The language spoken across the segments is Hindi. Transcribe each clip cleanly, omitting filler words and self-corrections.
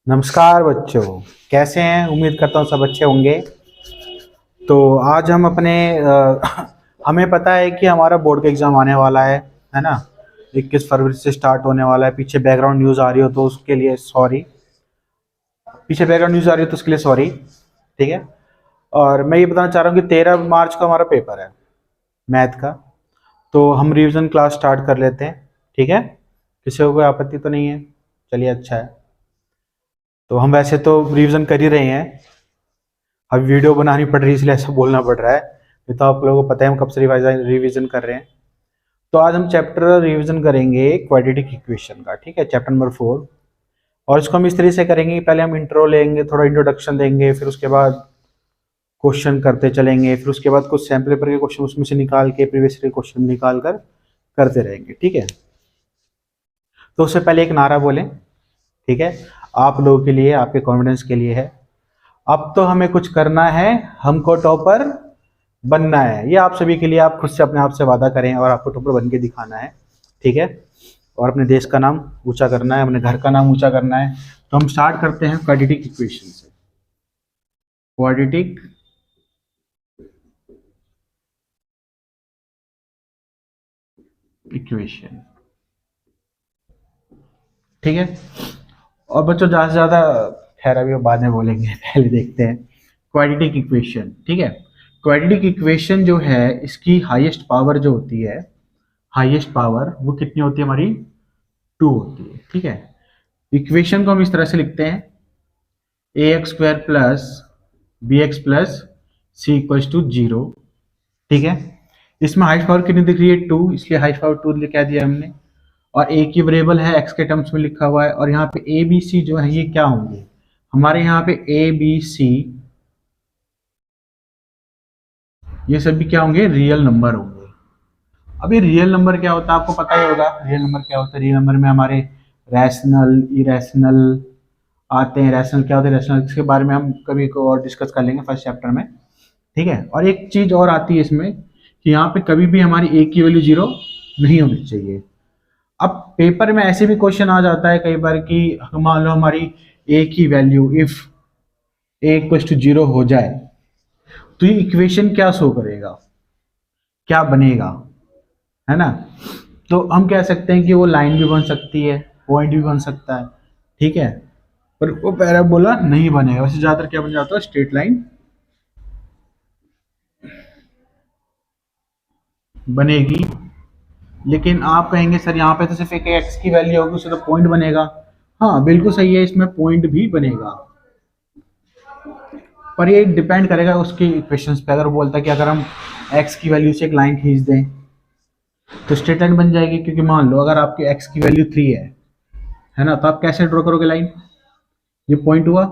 नमस्कार बच्चों। कैसे हैं? उम्मीद करता हूँ सब अच्छे होंगे। तो आज हम अपने हमें पता है कि हमारा बोर्ड का एग्ज़ाम आने वाला है ना। 21 फरवरी से स्टार्ट होने वाला है। पीछे बैकग्राउंड न्यूज़ आ रही हो तो उसके लिए सॉरी। पीछे बैकग्राउंड न्यूज़ आ रही हो तो उसके लिए सॉरी। ठीक है। और मैं ये बताना चाह रहा हूँ कि 13 मार्च को हमारा पेपर है मैथ का। तो हम रिवीजन क्लास स्टार्ट कर लेते हैं। ठीक है, किसी को कोई आपत्ति तो नहीं है? चलिए, अच्छा है। तो हम वैसे तो रिवीजन कर ही रहे हैं, अब वीडियो बनानी पड़ रही है इसलिए ऐसा बोलना पड़ रहा है। ये तो आप लोगों को पता है हम कब से रिवीजन कर रहे हैं। तो आज हम चैप्टर रिवीजन करेंगे क्वाड्रेटिक इक्वेशन का। ठीक है, चैप्टर नंबर 4। और इसको हम इस तरीके से करेंगे कि पहले हम इंट्रो लेंगे, थोड़ा इंट्रोडक्शन देंगे, फिर उसके बाद क्वेश्चन करते चलेंगे, फिर उसके बाद कुछ सैम्पल पेपर के क्वेश्चन उसमें से निकाल के प्रीवियस ईयर क्वेश्चन निकाल कर करते रहेंगे। ठीक है। तो उससे पहले एक नारा बोलें। ठीक है, आप लोगों के लिए, आपके कॉन्फिडेंस के लिए है। अब तो हमें कुछ करना है, हमको टॉपर बनना है। ये आप सभी के लिए, आप खुद से अपने आप से वादा करें और आपको टॉपर बन के दिखाना है। ठीक है, और अपने देश का नाम ऊंचा करना है, अपने घर का नाम ऊंचा करना है। तो हम स्टार्ट करते हैं क्वाड्रेटिक इक्वेशन से। Quadratic equation. ठीक है। और बच्चों ज़्यादा से ज़्यादा खैर अभी वो बाद में बोलेंगे, पहले देखते हैं क्वाड्रेटिक इक्वेशन। ठीक है, क्वाड्रेटिक इक्वेशन जो है इसकी हाईएस्ट पावर जो होती है, हाईएस्ट पावर वो कितनी होती है हमारी? 2 होती है। ठीक है, इक्वेशन को हम इस तरह से लिखते हैं ax² plus bx plus c equals to 0। ठीक है, इसमें हाईएस्ट पावर कितनी दिख रही है? 2, इसलिए हाईएस्ट पावर 2 लिखा दिया हमने। और एक ही वेरिएबल है, x के टर्म्स में लिखा हुआ है। और यहाँ पे ए बी सी जो है ये क्या होंगे? हमारे यहाँ पे ए बी सी ये सभी क्या होंगे? रियल नंबर होंगे। अभी रियल नंबर क्या होता है आपको पता ही होगा। रियल नंबर क्या होता है? रियल नंबर में हमारे रैशनल, इरेशनल आते हैं। रैशनल क्या होता है? रैशनल इसके बारे में हम कभी को और डिस्कस कर लेंगे फर्स्ट चैप्टर में। ठीक है, और एक चीज और आती है इसमें कि यहाँ पे कभी भी हमारी ए की वैल्यू 0 नहीं होनी चाहिए। अब पेपर में ऐसे भी क्वेश्चन आ जाता है कई बार कि मान लो हमारी ए की value if a equal to 0 हो जाए तो ये इक्वेशन क्या शो करेगा, क्या बनेगा, है ना। तो हम कह सकते हैं कि वो लाइन भी बन सकती है, पॉइंट भी बन सकता है। ठीक है, पर वो पैराबोला नहीं बनेगा। वैसे ज्यादातर क्या बन जाता है? स्ट्रेट लाइन बनेगी। लेकिन आप कहेंगे सर यहाँ पे तो सिर्फ एक एक्स की वैल्यू होगी, उससे तो पॉइंट बनेगा। हाँ बिल्कुल सही है, इसमें पॉइंट भी बनेगा, पर ये डिपेंड करेगा उसके इक्वेशंस पे। अगर वो बोलता है कि अगर हम एक्स की वैल्यू से एक लाइन खींच दें तो स्ट्रेट लाइन बन जाएगी। क्योंकि मान लो अगर आपकी एक्स की वैल्यू 3 है ना, तो आप कैसे ड्रॉ करोगे लाइन? ये पॉइंट हुआ,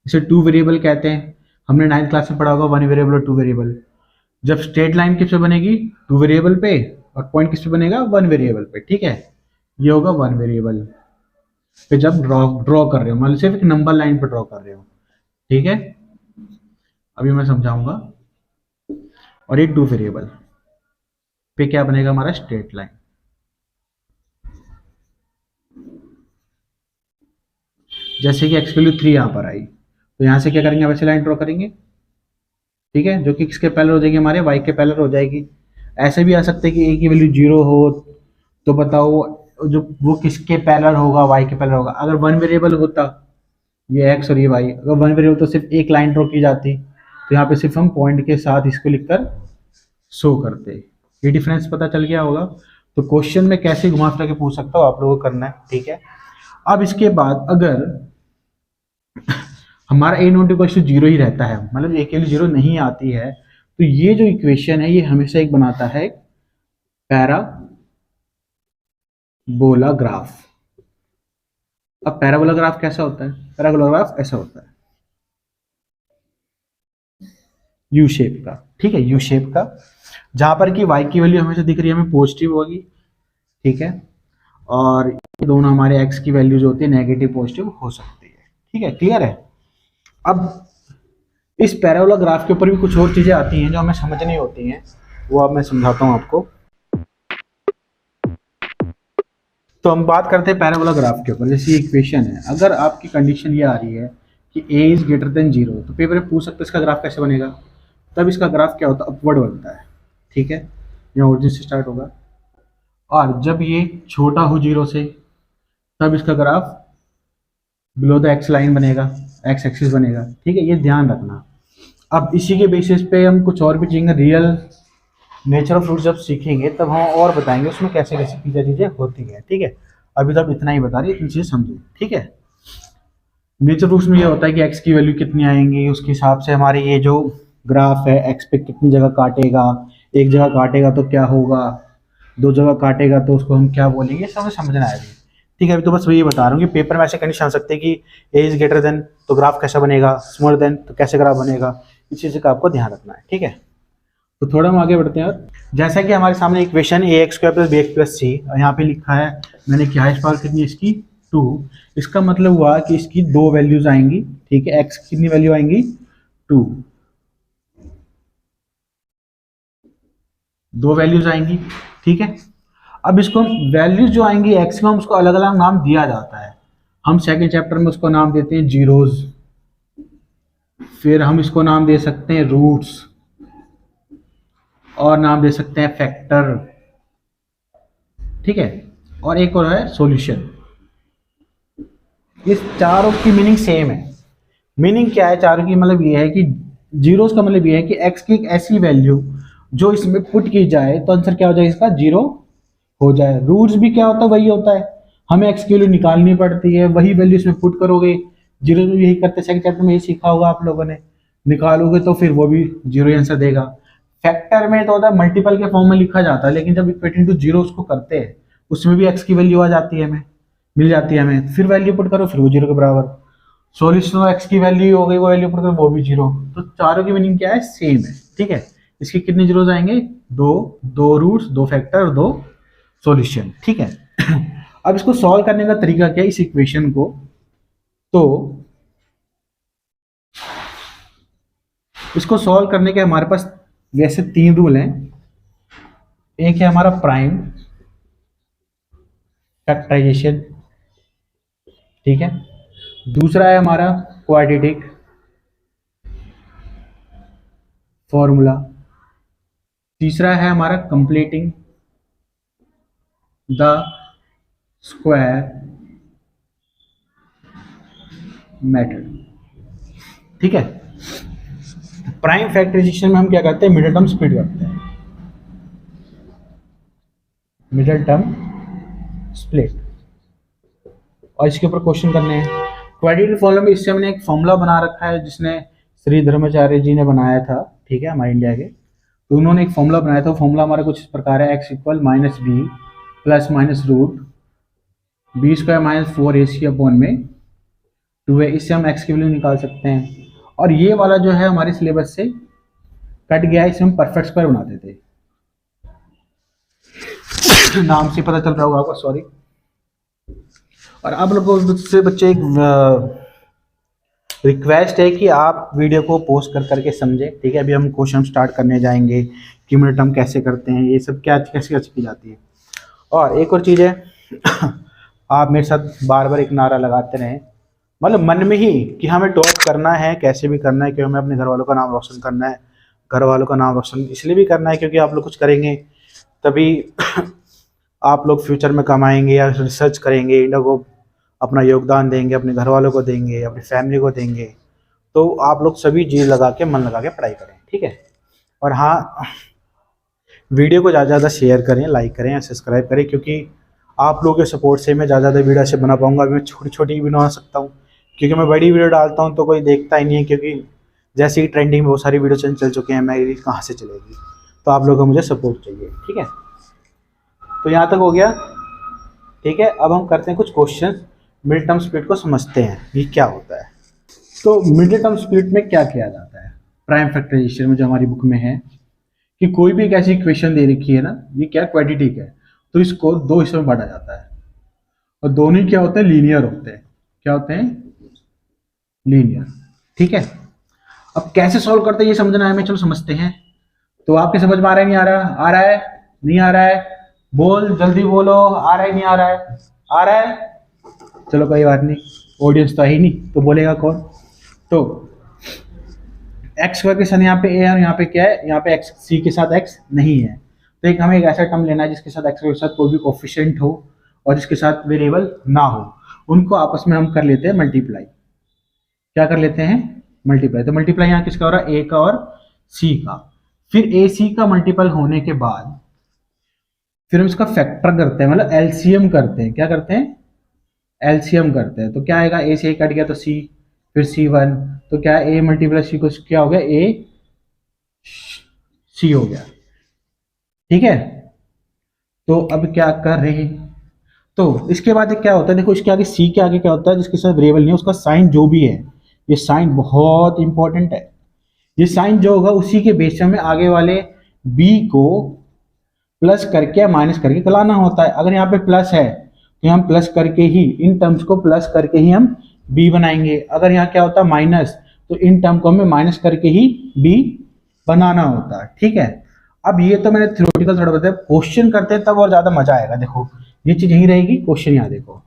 इसे 2 वेरिएबल कहते हैं। हमने 9th क्लास में पढ़ा होगा 1 वेरिएबल और 2 वेरिएबल। जब स्ट्रेट लाइन किस पे बनेगी? 2 वेरिएबल पे। और पॉइंट किस पे बनेगा? 1 वेरिएबल पे। ठीक है, ये होगा 1 वेरिएबल पे जब ड्रॉ ड्रॉ कर रहे हो, मतलब सिर्फ एक नंबर लाइन पे ड्रॉ कर रहे हो। ठीक है, अभी मैं समझाऊंगा। और ये 2 वेरिएबल पे क्या बनेगा हमारा? Straight line. जैसे कि एक्स वैल्यू 3 यहाँ पर आई तो यहाँ से क्या करेंगे? वैसे लाइन ड्रॉ करेंगे। ठीक है, जो कि किसके पैरेलल हो जाएगी? हमारे वाई के पैरेलल हो जाएगी। ऐसे भी आ सकते हैं कि ए की वैल्यू 0 हो तो बताओ जो वो किसके पैरेलल होगा? वाई के पैरेलल होगा। अगर 1 वेरिएबल होता, ये एक्स और ये वाई, अगर 1 वेरिएबल तो सिर्फ एक लाइन ड्रॉ की जाती। तो यहाँ पे सिर्फ हम पॉइंट के साथ इसको लिखकर शो करते। ये डिफरेंस पता चल गया होगा। तो क्वेश्चन में कैसे घुमा फिरा के पूछ सकता हो, आप लोगों को करना है। ठीक है, अब इसके बाद अगर हमारा ए नॉट इक्वल टू 0 ही रहता है, मतलब ए के लिए 0 नहीं आती है, तो ये जो इक्वेशन है ये हमेशा एक बनाता है पैराबोला ग्राफ। अब पैराबोला ग्राफ कैसा होता है? पैराबोला ग्राफ ऐसा होता है, यू शेप का। ठीक है, यू शेप का, जहां पर कि y की वैल्यू हमेशा दिख रही है हमें पॉजिटिव होगी। ठीक है, और ये दोनों हमारे x की वैल्यू जो होती है नेगेटिव पॉजिटिव हो सकती है। ठीक है, क्लियर है। अब इस पैराबोला ग्राफ के ऊपर भी कुछ और चीजें आती हैं जो हमें समझनी होती हैं, वो अब मैं समझाता हूं आपको। तो हम बात करते हैं पैराबोला ग्राफ के ऊपर। जैसे इक्वेशन है, अगर आपकी कंडीशन ये आ रही है कि a इज ग्रेटर देन 0, तो पेपर में पूछ सकते हैं इसका ग्राफ कैसे बनेगा। तब इसका ग्राफ क्या होता है, अपवर्ड बनता है, ठीक है, यहाँ ओरिजिन से स्टार्ट होगा, और जब ये छोटा हो 0 से तब इसका graph below the x line बनेगा, एक्स एक्सिस बनेगा, ठीक है, ये ध्यान रखना। अब इसी के बेसिस पे हम कुछ और भी चीजें, रियल नेचर ऑफ फ्रूट्स जब सीखेंगे तब हम और बताएंगे उसमें कैसे कैसे चीजें होती हैं, ठीक है। अभी तो आप इतना ही बता रही है, इतनी चीजें समझो, ठीक है। नेचर फ्रूट्स में ये होता है कि एक्स की वैल्यू कितनी आएंगी, उसके हिसाब से हमारे ये जो ग्राफ है एक्स पे कितनी जगह काटेगा, एक जगह काटेगा तो क्या होगा, 2 जगह काटेगा तो उसको हम क्या बोलेंगे, सब समझना है अभी, ठीक है। अभी तो बस वही बता रहा हूँ कि पेपर में ऐसे कंडीशन आ सकते हैं कि ए इज ग्रेटर देन तो ग्राफ कैसा बनेगा, स्मॉलर देन तो कैसे ग्राफ बनेगा, इस चीज़ का आपको ध्यान रखना है, ठीक है। तो थोड़ा हम आगे बढ़ते हैं। और जैसा कि हमारे सामने equation a x square plus b x plus c, यहाँ पे लिखा है मैंने कि हाईएस्ट पावर कितनी है इसकी 2, इसका मतलब हुआ कि इसकी 2 वैल्यूज आएंगी, ठीक है, एक्स कितनी वैल्यू आएंगी 2, 2 वैल्यूज आएंगी, ठीक है। अब इसको वैल्यूज जो आएंगी एक्स को, हम उसको अलग अलग नाम दिया जाता है। हम सेकंड चैप्टर में उसको नाम देते हैं जीरोज, फिर हम इसको नाम दे सकते हैं रूट्स, और नाम दे सकते हैं फैक्टर, ठीक है, और एक और है सॉल्यूशन। इस चारों की मीनिंग सेम है। मीनिंग क्या है चारों की, मतलब ये है कि जीरोस का मतलब ये है कि एक्स की एक ऐसी वैल्यू जो इसमें पुट की जाए तो आंसर क्या हो जाए, इसका 0 हो जाए। रूट्स भी क्या होता है, वही होता है, हमें एक्स की वैल्यू निकालनी पड़ती है, वही वैल्यू इसमें पुट करोगे। जीरो में यही करते, सेकंड चैप्टर में यही सीखा होगा आप लोगों ने, निकालोगे तो फिर वो भी 0 आंसर देगा। फैक्टर में तो होता है मल्टीपल के फॉर्म में लिखा जाता है, लेकिन जब इक्वेशन टू 0 उसको करते हैं उसमें भी एक्स की वैल्यू आ जाती है, हमें मिल जाती है, हमें फिर वैल्यू पुट करो फिर वो 0 के बराबर। सॉल्यूशन एक्स की वैल्यू हो गई, वो वैल्यू पुट करो वो भी 0। तो चारों की मीनिंग क्या है, सेम है, ठीक है। इसके कितने जीरोस आएंगे, 2 रूट्स, 2 फैक्टर और 2 सॉल्यूशन, ठीक है। अब इसको सॉल्व करने का तरीका क्या है इस इक्वेशन को, तो इसको सॉल्व करने के हमारे पास वैसे 3 रूल हैं। एक है हमारा प्राइम फैक्टराइजेशन, ठीक है, दूसरा है हमारा क्वाड्रेटिक फॉर्मूला, तीसरा है हमारा कंप्लीटिंग द स्क्वायर मेथड, ठीक है। प्राइम फैक्टराइजेशन में हम क्या करते हैं, मिडिल टर्म स्प्लिट करते हैं, मिडिल टर्म स्प्लिट, और इसके ऊपर क्वेश्चन करने हैं। क्वाड्रेटिक फॉर्मूला में इससे हमने एक फॉर्मूला बना रखा है जिसने श्री धर्माचार्य जी ने बनाया था, ठीक है, हमारे इंडिया के। तो उन्होंने एक फॉर्मूला बनाया था, फॉर्मूला हमारा कुछ इस प्रकार है, x equal minus b plus minus root b square minus 4ac upon में 2 है। इससे हम x की वैल्यू निकाल सकते हैं। और ये वाला जो है हमारे सिलेबस से कट गया है, इसे हम परफेक्ट स्क्वायर बनाते थे, नाम से पता चल रहा होगा आपको, सॉरी। और आप लोगों से बच्चे एक रिक्वेस्ट है कि आप वीडियो को पोस्ट कर करके समझें, ठीक है। अभी हम क्वेश्चन स्टार्ट करने जाएंगे कि मिनट टर्म कैसे करते हैं, ये सब क्या कैसे कैसे की जाती है। और एक और चीज़ है आप मेरे साथ बार बार एक नारा लगाते रहें, मतलब मन में ही कि हमें टॉप करना है, कैसे भी करना है, क्योंकि हमें अपने घर वालों का नाम रोशन करना है। घर वालों का नाम रोशन इसलिए भी करना है क्योंकि आप लोग कुछ करेंगे तभी आप लोग फ्यूचर में कमाएंगे या रिसर्च करेंगे, इन लोगों को अपना योगदान देंगे, अपने घर वालों को देंगे, अपनी फैमिली को देंगे। तो आप लोग सभी जी लगा के, मन लगा के पढ़ाई करें, ठीक है। और हाँ, वीडियो को ज़्यादा ज़्यादा शेयर करें, लाइक करें, सब्सक्राइब करें, क्योंकि आप लोगों के सपोर्ट से मैं ज़्यादा ज़्यादा वीडियो से बना पाऊँगा। अभी मैं छोटी छोटी भी बना सकता हूँ, क्योंकि मैं बड़ी वीडियो डालता हूँ तो कोई देखता ही नहीं है, क्योंकि जैसे ही ट्रेंडिंग में बहुत सारी वीडियो चल चुके हैं, मेरी कहाँ से चलेगी। तो आप लोगों को मुझे सपोर्ट चाहिए, ठीक है। तो यहाँ तक हो गया, ठीक है। अब हम करते हैं कुछ क्वेश्चन, मिड टर्म स्प्लिट को समझते हैं ये क्या होता है। तो मिड टर्म स्प्लिट में क्या किया जाता है, प्राइम फैक्टराइजेशन में जो हमारी बुक में है कि कोई भी एक ऐसी इक्वेशन दे रखी है ना, ये क्या क्वाड्रेटिक है, तो इसको 2 हिस्सों में बांटा जाता है, और दोनों ही क्या होते हैं, लीनियर होते हैं। क्या होते हैं, लीनियर, ठीक है। अब कैसे सॉल्व करते हैं ये समझना है हमें, चलो समझते हैं। तो आपके समझ में आ रहा है, नहीं आ रहा, आ रहा है, नहीं आ रहा है, बोल जल्दी बोलो, आ रहा है नहीं आ रहा है, आ रहा है? चलो कोई बात नहीं, ऑडियंस तो है ही नहीं तो बोलेगा कौन। तो एक्स स्क्वायर के साथ यहाँ पे ए है और यहाँ पे क्या है, यहाँ पे एक्स सी के साथ एक्स नहीं है। तो एक हमें एक ऐसा टर्म लेना है जिसके साथ एक्स के साथ कोई भी कोफिशिएंट हो और जिसके साथ वेरिएबल ना हो, उनको आपस में हम कर लेते हैं मल्टीप्लाई। क्या कर लेते हैं? मल्टीप्लाई। तो मल्टीप्लाई यहाँ किसका हो रहा है? ए का और सी का। फिर ए सी का मल्टीपल होने के बाद फिर हम इसका फैक्टर करते हैं, मतलब एलसीएम करते हैं। क्या करते हैं? एलसीएम करते हैं। तो क्या आएगा? ए से ए कट गया तो सी, फिर C1, तो क्या ए मल्टीप्लाई सी को क्या हो गया? ए सी हो गया। ठीक है, तो अब क्या कर रहे हैं? तो इसके बाद क्या होता है, देखो इसके आगे सी के आगे क्या होता है, जिसके साथ वेरिएबल नहीं है उसका साइन जो भी है, ये साइन बहुत इंपॉर्टेंट है। ये साइन जो होगा उसी के बेस में आगे वाले बी को प्लस करके या माइनस करके चलाना होता है। अगर यहाँ पे प्लस है तो हम प्लस करके ही, इन टर्म्स को प्लस करके ही हम बी बनाएंगे। अगर यहाँ क्या होता है माइनस, तो इन टर्म को हमें माइनस करके ही बी बनाना होता है। ठीक है, अब ये तो मैंने थ्योरेटिकल थोड़ा बताया, क्वेश्चन करते हैं तब और ज्यादा मजा आएगा। देखो ये चीज यही रहेगी, क्वेश्चन यहाँ देखो,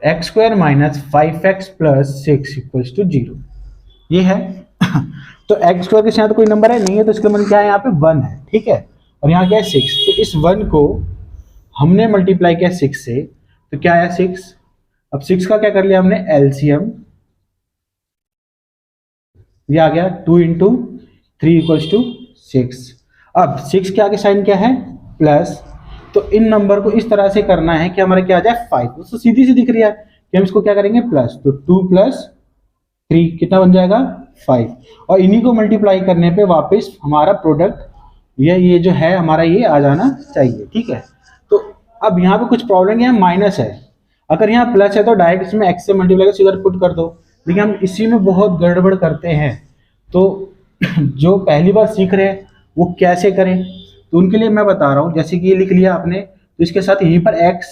x square minus 5x plus 6 equals to 0, ये है। तो एक्स स्क्वायर के साथ कोई नंबर है नहीं है, तो इसका मतलब क्या है, यहाँ पे 1 है। ठीक है, और यहाँ क्या है 6, तो इस 1 को हमने मल्टीप्लाई किया 6 से, तो क्या आया 6। अब 6 का क्या कर लिया हमने? एलसीएम, ये आ गया 2 इंटू 3 इक्वल्स टू 6। अब 6 के आगे साइन क्या है? प्लस। तो इन नंबर को इस तरह से करना है कि हमारे क्या आ जाए 5, तो सीधी सी दिख रही है कि हम इसको क्या करेंगे प्लस, तो 2 प्लस 3 कितना बन जाएगा? 5। और इन्हीं को मल्टीप्लाई करने पे वापस हमारा प्रोडक्ट ये जो है हमारा ये आ जाना चाहिए। ठीक है, तो अब यहाँ पे कुछ प्रॉब्लम है, माइनस है। अगर यहाँ प्लस है तो डायरेक्ट इसमें एक्स से मल्टीप्लाई कर सीधा पुट कर दो, लेकिन हम इसी में बहुत गड़बड़ करते हैं। तो जो पहली बार सीख रहे हैं वो कैसे करें, तो उनके लिए मैं बता रहा हूँ। जैसे कि ये लिख लिया आपने, तो इसके साथ यहीं पर x,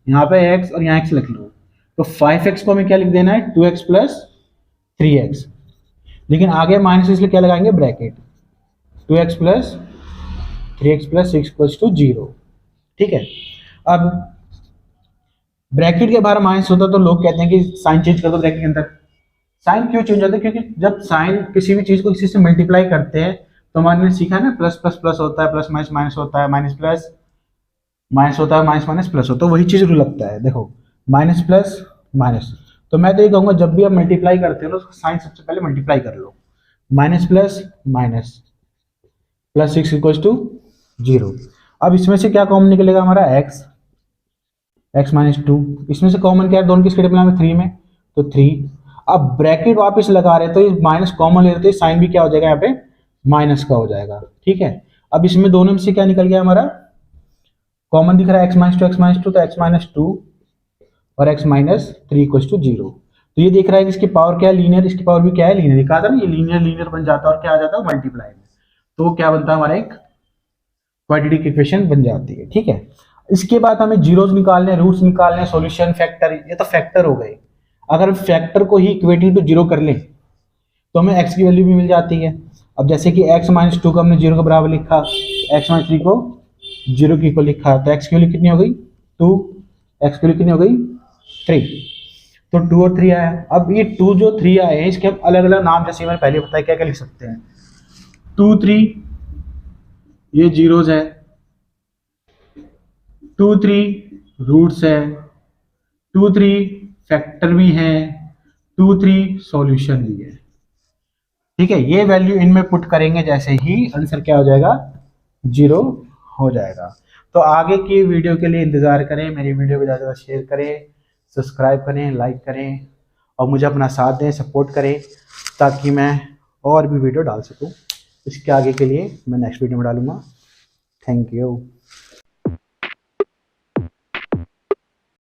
यहाँ पे x और यहाँ x लिख लो। तो 5x को हमें क्या लिख देना है? 2x प्लस 3x, लेकिन आगे माइनस इसलिए क्या लगाएंगे? Bracket, 2x plus 3x plus 6 equals to 0। ठीक है, अब ब्रैकेट के बाहर माइनस होता तो लोग कहते हैं कि साइन चेंज कर दो ब्रैकेट के अंदर। साइन क्यों चेंज होता है? क्योंकि जब साइन किसी भी चीज को किसी से मल्टीप्लाई करते हैं तो हमारे सीखा है ना, प्लस प्लस प्लस होता है, प्लस माइनस माइनस होता है, माइनस प्लस माइनस होता है, माइनस माइनस प्लस होता है, वही चीज रूल लगता है। देखो माइनस प्लस माइनस, तो मैं तो ये कहूंगा जब भी आप मल्टीप्लाई करते हो तो साइन सबसे पहले मल्टीप्लाई कर लो। Minus plus minus plus 6 equals to 0। अब इसमें से क्या कॉमन निकलेगा हमारा? x minus 2। इसमें से कॉमन क्या है? दोनों किसके टेबल में? 3 में, तो 3। अब ब्रैकेट वापस लगा रहे तो ये माइनस कॉमन ले रहे तो साइन भी क्या हो जाएगा? यहाँ पे माइनस का हो जाएगा। ठीक है, अब इसमें दोनों में से क्या निकल गया हमारा? कॉमन दिख रहा है x माइनस 2, तो x माइनस 2 और x माइनस 3 इक्वल्स टू 0। तो ये देख रहा है कि इसकी पावर क्या है? लीनियर, इसकी पावर भी क्या है? लीनियर। कहा था ना ये लीनियर बन जाता है और क्या आ जाता है? मल्टीप्लाई में। तो क्या बनता है हमारा? एक क्वाड्रेटिक इक्वेशन बन जाती है। ठीक है, इसके बाद हमें जीरोस निकालने, रूट्स निकालने, सॉल्यूशन, फैक्टर, ये तो फैक्टर हो गए। अगर फैक्टर को ही इक्वेटिंग टू 0 कर लें तो हमें x की वैल्यू भी मिल जाती है। अब जैसे कि x माइनस 2 को हमने 0 के बराबर लिखा, x माइनस 3 को 0 के इक्वल लिखा, तो x की वैल्यू कितनी हो गई? 2। x की वैल्यू कितनी हो गई? 3। तो 2 और 3 आया। अब ये 2 जो 3 आए हैं इसके हम अलग अलग नाम, जैसे मैंने पहले बताया, क्या क्या लिख सकते हैं? 2 3 ये जीरोस है, 2 3 रूट्स है, 2 3 फैक्टर भी है, 2 3 सॉल्यूशन भी है। ठीक है, ये वैल्यू इनमें पुट करेंगे जैसे ही आंसर क्या हो जाएगा? 0 हो जाएगा। तो आगे की वीडियो के लिए इंतजार करें, मेरी वीडियो को ज़्यादा शेयर करें, सब्सक्राइब करें, लाइक करें और मुझे अपना साथ दें, सपोर्ट करें, ताकि मैं और भी वीडियो डाल सकूं। इसके आगे के लिए मैं नेक्स्ट वीडियो में डालूंगा। Thank you.